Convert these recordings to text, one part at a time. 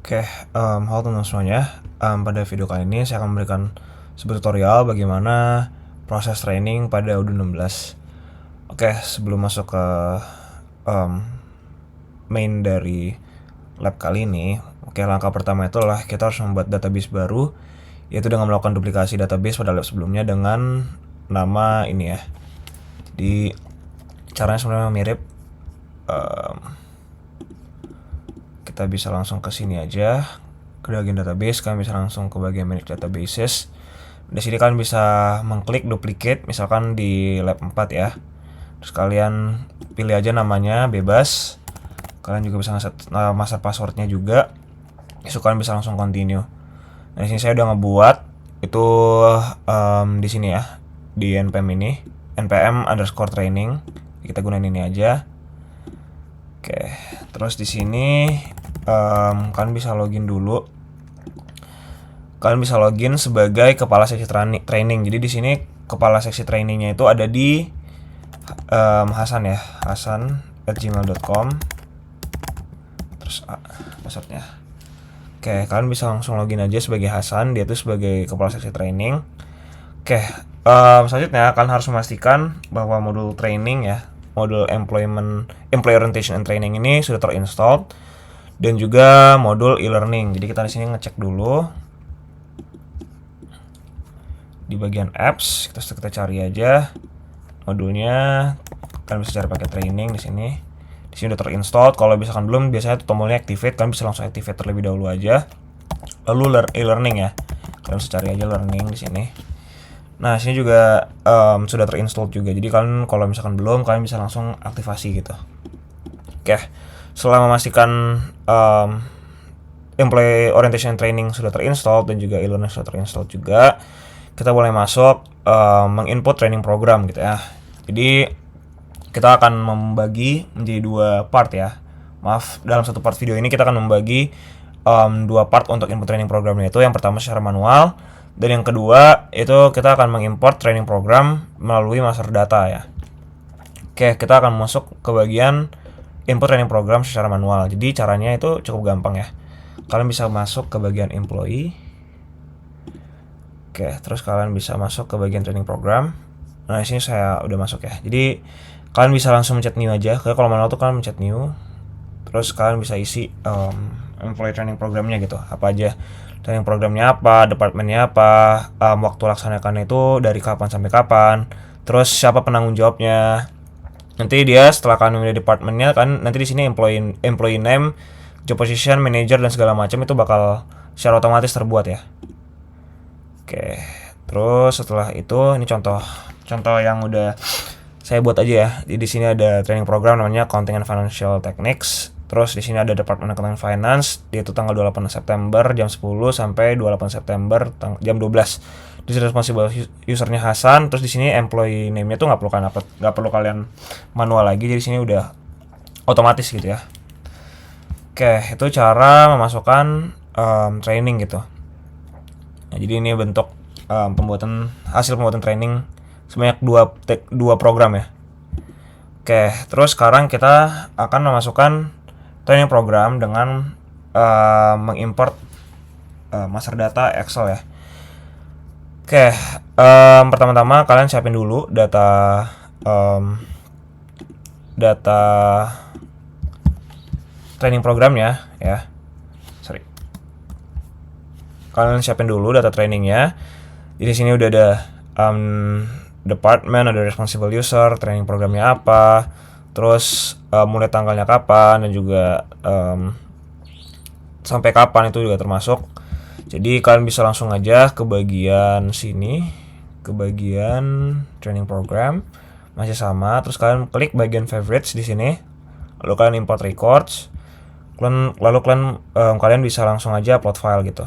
Oke, halo teman-teman semuanya. Pada video kali ini saya akan memberikan sebuah tutorial bagaimana proses training pada Odoo 16. Oke, sebelum masuk ke main dari lab kali ini, langkah pertama itu adalah kita harus membuat database baru, yaitu dengan melakukan duplikasi database pada lab sebelumnya dengan nama ini ya. Jadi caranya sebenarnya mirip. Kita bisa langsung ke sini aja, ke bagian database. Kalian bisa langsung ke bagian manage databases. Di sini kalian bisa mengklik duplicate, misalkan di lab 4 ya. Terus kalian pilih aja namanya, bebas. Kalian juga bisa ngeset master passwordnya juga. So kalian bisa langsung continue. Nah, di sini saya udah ngebuat itu di sini ya, di npm ini, npm_training. Kita gunain ini aja. Oke, terus di sini kalian bisa login dulu. Kalian bisa login sebagai kepala seksi training. Jadi di sini kepala seksi trainingnya itu ada di Hasan ya, hasan@gmail.com. Terus passwordnya. Oke, kalian bisa langsung login aja sebagai Hasan, dia itu sebagai kepala seksi training. Oke, selanjutnya kalian harus memastikan bahwa modul training ya, modul employee orientation and training ini sudah terinstall, dan juga modul e-learning. Jadi kita di sini ngecek dulu di bagian apps, kita cari aja modulnya. Kalian bisa cari pakai training di sini. Di sini udah terinstall. Kalau misalkan belum, biasanya tombolnya activate. Kalian bisa langsung activate terlebih dahulu aja. Lalu e-learning ya. Kalian bisa cari aja learning di sini. Nah, sini juga sudah terinstall juga. Jadi kalian kalau misalkan belum, kalian bisa langsung aktivasi gitu. Oke, setelah memastikan employee orientation training sudah terinstall dan juga e-learning sudah terinstall juga, kita boleh masuk menginput training program gitu ya. Jadi kita akan membagi menjadi dua part ya. Maaf, dalam satu part video ini kita akan membagi dua part untuk input training programnya. Itu yang pertama secara manual, dan yang kedua itu kita akan mengimport training program melalui master data ya. Oke, kita akan masuk ke bagian input training program secara manual. Jadi caranya itu cukup gampang ya. Kalian bisa masuk ke bagian employee. Oke, terus kalian bisa masuk ke bagian training program. Nah, di sini saya udah masuk ya. Jadi kalian bisa langsung mencet new aja. Kalau manual tuh kalian mencet new. Terus kalian bisa isi employee training programnya gitu. Apa aja training programnya, apa departemennya, apa waktu laksanakannya itu dari kapan sampai kapan, terus siapa penanggung jawabnya. Nanti dia setelah kalian memilih departemennya kan, nanti di sini employee name, job position, manager dan segala macam itu bakal secara otomatis terbuat ya. Oke, terus setelah itu ini contoh yang udah saya buat aja ya. Di sini ada training program namanya Accounting and Financial Techniques. Terus di sini ada Department Accounting Finance, yaitu tanggal 28 September jam 10 sampai 28 September jam 12. Di sini responsible usernya Hasan. Terus di sini employee name-nya tuh nggak perlu kalian manual lagi. Jadi di sini udah otomatis gitu ya. Oke, itu cara memasukkan training gitu. Nah, jadi ini bentuk hasil pembuatan training sebanyak dua program ya. Oke, terus sekarang kita akan memasukkan training program dengan mengimport master data Excel ya. Oke, pertama-tama kalian siapin dulu data training programnya ya. Kalian siapin dulu data trainingnya. Di sini udah ada department, ada responsible user, training programnya apa, terus mulai tanggalnya kapan, dan juga sampai kapan itu juga termasuk. Jadi kalian bisa langsung aja ke bagian sini, ke bagian training program, masih sama. Terus kalian klik bagian favorites di sini, lalu kalian import records, lalu kalian bisa langsung aja upload file gitu.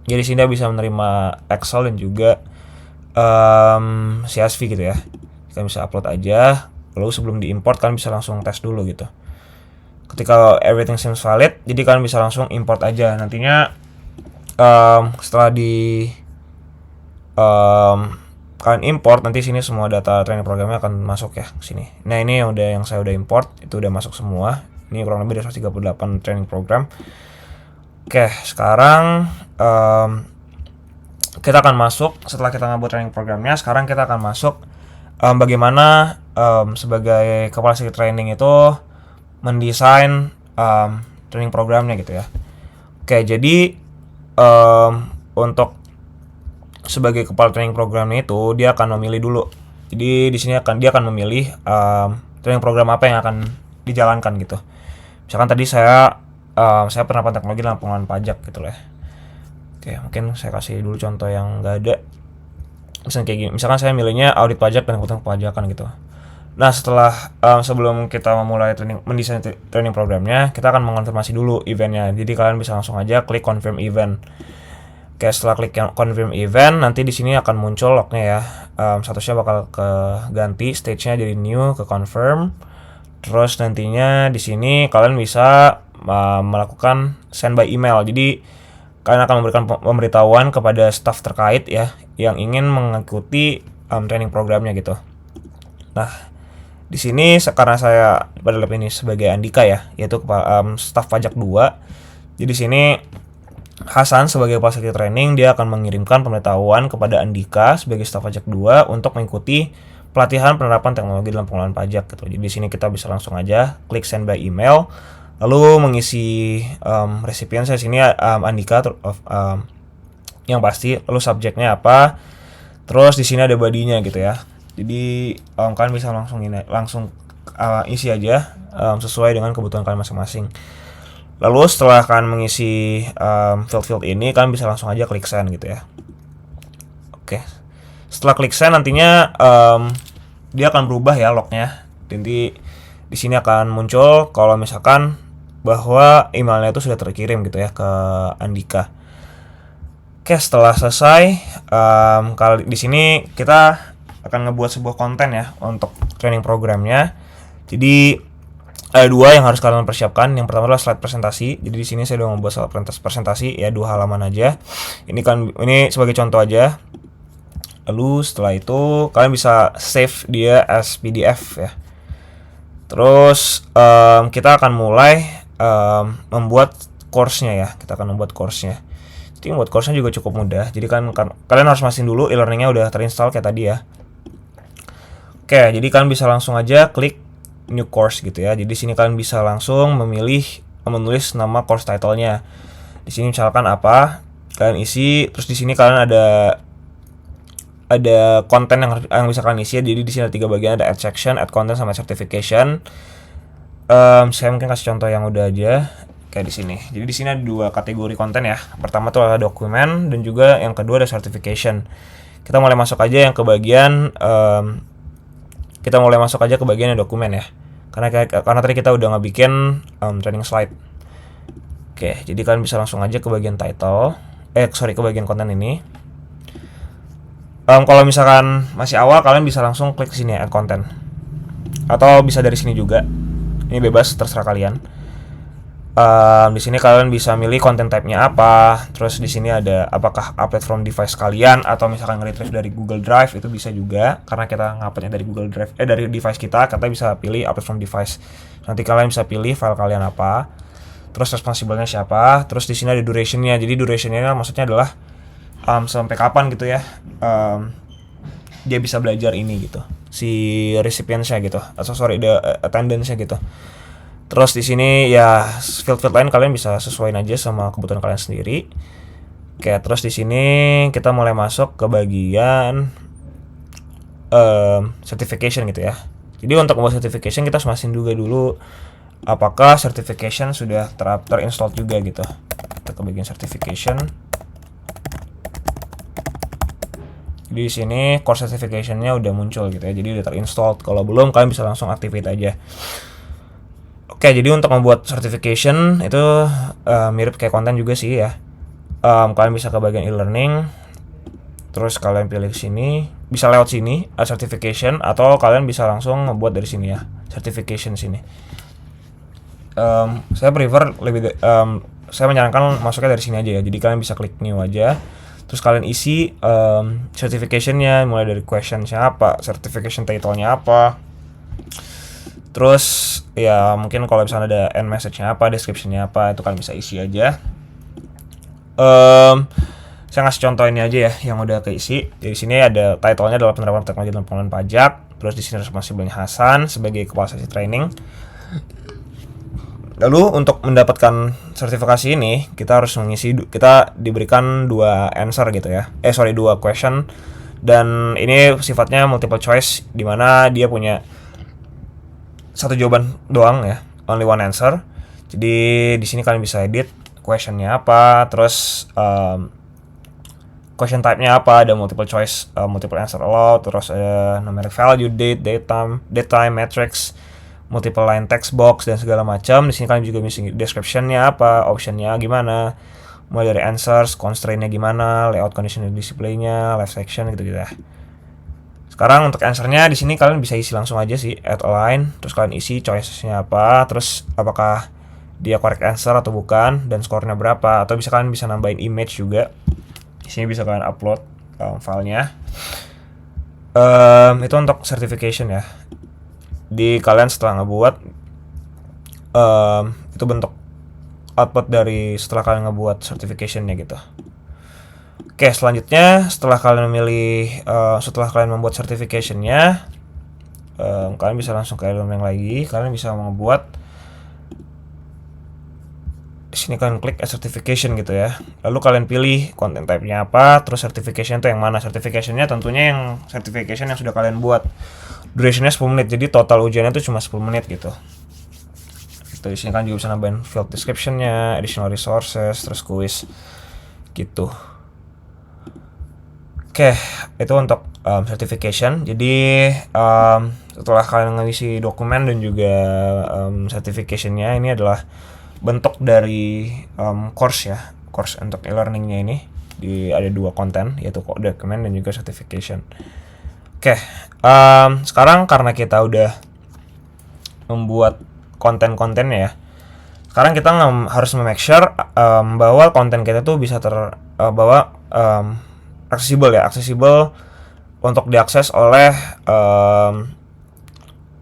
Jadi sini bisa menerima Excel dan juga CSV gitu ya. Kalian bisa upload aja, lalu sebelum diimport kalian bisa langsung tes dulu gitu. Ketika everything seems valid, jadi kalian bisa langsung import aja. Nantinya setelah kalian import, nanti sini semua data training programnya akan masuk ya sini. Nah, ini yang saya udah import, itu udah masuk semua. Ini kurang lebih ada 138 training program. Oke, sekarang kita akan masuk setelah kita ngebuat training programnya. Sekarang kita akan masuk bagaimana sebagai kepala strategi training itu mendesain training programnya gitu ya. Oke, jadi untuk sebagai kepala training programnya itu dia akan memilih dulu. Jadi di sini dia akan memilih training program apa yang akan dijalankan gitu. Misalkan tadi saya penerapan teknologi dalam pengelolaan pajak gitu lah. Oke, mungkin saya kasih dulu contoh yang nggak ada. Misalkan kayak gini, misalkan saya milihnya audit pajak dan akuntan kepajakan gitu. Nah, setelah sebelum kita memulai mendesain training programnya, kita akan mengonfirmasi dulu eventnya. Jadi kalian bisa langsung aja klik confirm event. Oke, setelah klik confirm event, nanti di sini akan muncul lognya ya. Statusnya bakal ganti stage-nya dari new ke confirm. Terus nantinya di sini kalian bisa melakukan send by email. Jadi kalian akan memberikan pemberitahuan kepada staff terkait ya yang ingin mengikuti training programnya gitu. Nah, di sini karena saya pada lab ini sebagai Andika ya, yaitu staff pajak 2. Jadi di sini Hasan sebagai kepala strategi training dia akan mengirimkan pemberitahuan kepada Andika sebagai staff pajak 2 untuk mengikuti pelatihan penerapan teknologi dalam pengelolaan pajak gitu. Jadi di sini kita bisa langsung aja klik send by email. Lalu mengisi resipien saya sini Andika yang pasti, lalu subjeknya apa, terus di sini ada body-nya gitu ya. Jadi kalian bisa langsung isi aja sesuai dengan kebutuhan kalian masing-masing. Lalu setelah kalian mengisi field ini, kalian bisa langsung aja klik send gitu ya. Oke, setelah klik send nantinya dia akan berubah ya lognya. Nanti di sini akan muncul kalau misalkan bahwa emailnya itu sudah terkirim gitu ya ke Andika. Oke, setelah selesai, kalau di sini kita akan ngebuat sebuah konten ya untuk training programnya. Jadi ada 2 yang harus kalian persiapkan. Yang pertama adalah slide presentasi. Jadi di sini saya udah membuat slide presentasi ya 2 halaman aja. Ini sebagai contoh aja. Lalu setelah itu kalian bisa save dia as PDF ya. Terus kita akan mulai membuat course-nya ya. Kita akan membuat course-nya. Jadi membuat course-nya juga cukup mudah. Jadi kalian harus mastiin dulu e-learning-nya udah terinstall kayak tadi ya. Oke, jadi kalian bisa langsung aja klik new course gitu ya. Jadi di sini kalian bisa langsung menulis nama course title-nya. Di sini misalkan apa, kalian isi, terus di sini kalian ada konten yang bisa kalian isi. Jadi di sini ada 3 bagian, ada add section, add content, sama certification. Saya mungkin kasih contoh yang udah aja kayak di sini. Jadi di sini ada 2 kategori konten ya. Pertama tuh adalah dokumen dan juga yang kedua ada certification. Kita mulai masuk aja ke bagian dokumen ya. Karena tadi kita udah ngebikin training slide. Oke, jadi kalian bisa langsung aja ke bagian title. Ke bagian konten ini. Kalau misalkan masih awal, kalian bisa langsung klik sini add content. Atau bisa dari sini juga. Ini bebas, terserah kalian. Di sini kalian bisa milih content type-nya apa. Terus di sini ada apakah upload from device kalian atau misalkan nge-retrieve dari Google Drive, itu bisa juga. Karena kita nguploadnya dari Google Drive, dari device kita bisa pilih upload from device. Nanti kalian bisa pilih file kalian apa. Terus responsible-nya siapa. Terus di sini ada duration-nya. Jadi duration-nya maksudnya adalah sampai kapan gitu ya dia bisa belajar ini gitu, si recipients-nya gitu, atau attendance-nya gitu. Terus di sini ya field lain kalian bisa sesuaiin aja sama kebutuhan kalian sendiri. Oke, terus di sini kita mulai masuk ke bagian certification gitu ya. Jadi untuk membuat certification kita harus mastiin juga dulu apakah certification sudah terinstall juga gitu. Kita ke bagian certification. Jadi di sini course certification-nya udah muncul gitu ya. Jadi udah terinstall. Kalau belum, kalian bisa langsung activate aja. Oke, jadi untuk membuat certification itu mirip kayak konten juga sih ya. Kalian bisa ke bagian e-learning. Terus kalian pilih sini, bisa lewat sini certification, atau kalian bisa langsung membuat dari sini ya, certification sini. Saya saya menyarankan masuknya dari sini aja ya. Jadi kalian bisa klik new aja. Terus kalian isi certification-nya, mulai dari question-nya apa, certification title-nya apa. Terus ya mungkin kalau misalnya ada end message-nya apa, description-nya apa, itu kalian bisa isi aja. Saya ngasih contoh ini aja ya yang udah keisi. Di sini ada title-nya adalah penerapan teknologi dan pengelolaan pajak. Terus di sini responsibelnya Hasan sebagai kepala seksi training. Lalu untuk mendapatkan sertifikasi ini kita harus kita diberikan dua answer gitu ya. Dua question, dan ini sifatnya multiple choice di mana dia punya satu jawaban doang ya, only one answer. Jadi di sini kalian bisa edit questionnya apa, terus question type-nya apa, ada multiple choice, multiple answer allowed, terus ada numeric value, date time, matrix, multiple line text box dan segala macam. Di sini kalian juga bisa description-nya apa, option-nya gimana, mulai dari answers, constraint-nya gimana, layout conditional display-nya, live section gitu-gitu ya. Sekarang untuk answer-nya di sini kalian bisa isi langsung aja sih, add a line, terus kalian isi choices-nya apa, terus apakah dia correct answer atau bukan, dan skornya berapa, atau kalian bisa nambahin image juga. Di sini bisa kalian upload filenya. Itu untuk certification ya. Di kalian setelah ngebuat itu bentuk output dari setelah kalian ngebuat certificationnya gitu. Oke, selanjutnya setelah kalian membuat certificationnya, kalian bisa langsung ke elemen lagi. Kalian bisa membuat di sini kalian klik certification gitu ya. Lalu kalian pilih content type-nya apa, terus certification itu yang mana. Certification-nya tentunya yang certification yang sudah kalian buat. Duration-nya 10 menit, jadi total ujiannya itu cuma 10 menit gitu. Di sini kan juga bisa nambahin field description-nya, additional resources, terus quiz gitu. Oke, itu untuk certification. Jadi setelah kalian ngisi dokumen dan juga certification-nya, ini adalah bentuk dari course ya, course untuk e-learning-nya ini. Ada dua konten, yaitu dokumen dan juga certification. Oke, sekarang karena kita udah membuat konten-kontennya ya, sekarang kita harus make sure bahwa konten kita tuh bisa aksesibel untuk diakses oleh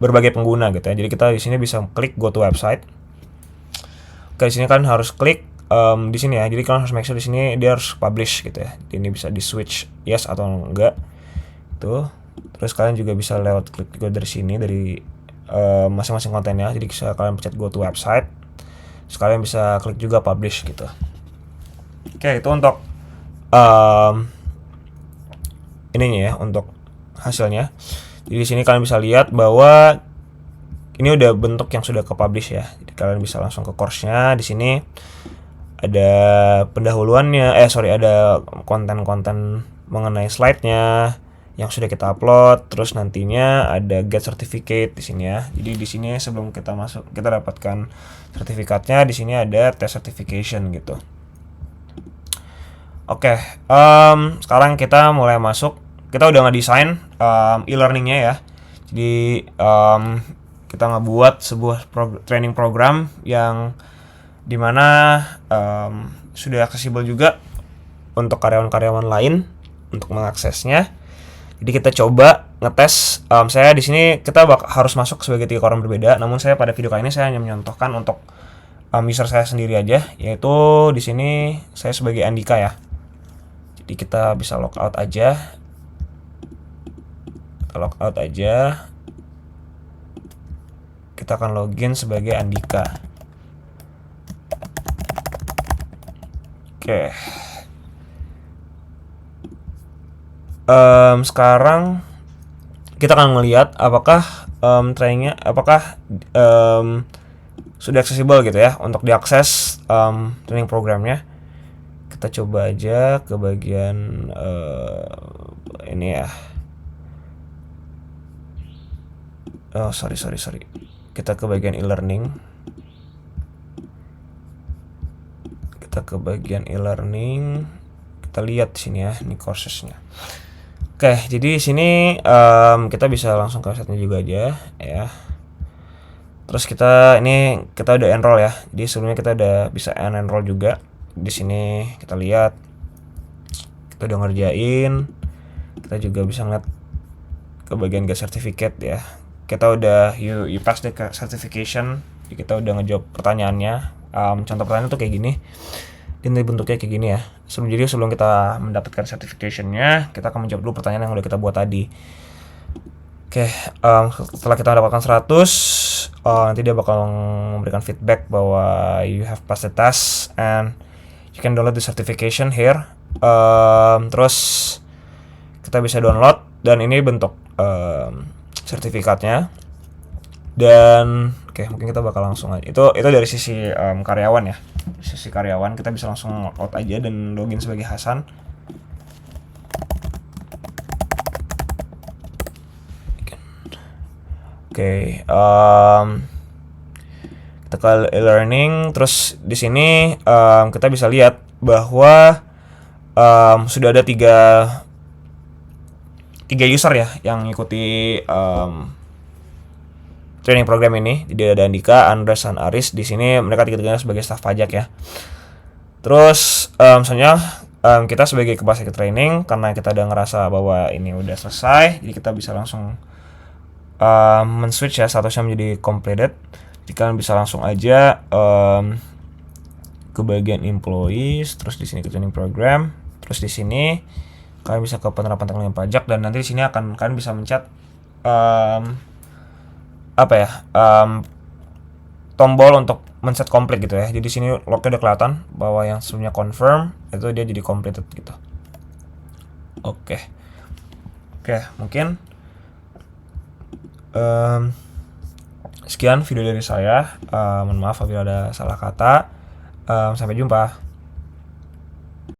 berbagai pengguna gitu ya. Jadi kita di sini bisa klik go to website. Oke, di sini kan harus klik di sini ya. Jadi kalian harus make sure di sini dia harus publish gitu ya. Ini bisa di switch yes atau enggak. Tuh. Terus kalian juga bisa lewat klik juga dari sini, dari masing-masing kontennya. Jadi bisa kalian pencet go to website, terus kalian bisa klik juga publish gitu. Oke, itu untuk ininya ya, untuk hasilnya. Jadi di sini kalian bisa lihat bahwa ini udah bentuk yang sudah ke publish ya. Jadi kalian bisa langsung ke course-nya. Di sini ada pendahuluannya, ada konten-konten mengenai slide-nya yang sudah kita upload. Terus nantinya ada get certificate di sini ya. Jadi di sini sebelum kita dapatkan sertifikatnya, di sini ada test certification gitu. Oke, sekarang kita mulai masuk. Kita udah ngedesain e-learningnya ya. Jadi kita ngebuat sebuah training program yang dimana sudah aksesibel juga untuk karyawan-karyawan lain untuk mengaksesnya. Jadi kita coba ngetes. Saya di sini kita harus masuk sebagai 3 orang berbeda. Namun saya pada video kali ini saya hanya menyontohkan untuk user saya sendiri aja, yaitu di sini saya sebagai Andika ya. Jadi kita bisa logout aja. Kita logout aja. Kita akan login sebagai Andika. Oke. Sekarang kita akan melihat apakah trainingnya sudah aksesibel gitu ya untuk diakses training programnya. Kita coba aja ke bagian ini ya. Sorry. Kita ke bagian e-learning. Kita lihat di sini ya, ini coursesnya. Oke, jadi di sini kita bisa langsung ke website-nya juga aja ya. Terus kita udah enroll ya. Jadi sebelumnya kita udah bisa enroll juga. Di sini kita lihat kita udah ngerjain. Kita juga bisa ngeliat ke bagian get certificate ya. Kita udah you pass the certification. Jadi kita udah ngejawab pertanyaannya. Contoh pertanyaan tuh kayak gini. Ini bentuknya kayak gini ya. Sebelum kita mendapatkan certification-nya, kita akan menjawab dulu pertanyaan yang udah kita buat tadi. Oke, setelah kita mendapatkan 100, nanti dia bakal memberikan feedback bahwa you have passed the test and you can download the certification here. Terus kita bisa download, dan ini bentuk sertifikatnya. Dan oke, mungkin kita bakal langsung aja. Itu dari sisi karyawan ya. Sisi karyawan kita bisa langsung log out aja dan login sebagai Hasan. Oke, kita ke e-learning. Terus di sini kita bisa lihat bahwa sudah ada tiga user ya yang mengikuti training program ini. Jadi ada Andika, Andres, dan Aris. Di sini mereka tiga-tiganya sebagai staf pajak ya. Terus misalnya kita sebagai kepala training, karena kita udah ngerasa bahwa ini udah selesai, jadi kita bisa langsung men-switch ya statusnya menjadi completed. Jadi kalian bisa langsung aja ke bagian employees, terus di sini ke training program, terus di sini kalian bisa ke penerapan teknologi pajak, dan nanti di sini kalian bisa mencet tombol untuk men-set complete gitu ya. Jadi di sini lognya udah kelihatan bahwa yang sebelumnya confirm itu dia jadi completed gitu. Oke, mungkin sekian video dari saya. Mohon maaf apabila ada salah kata. Sampai jumpa.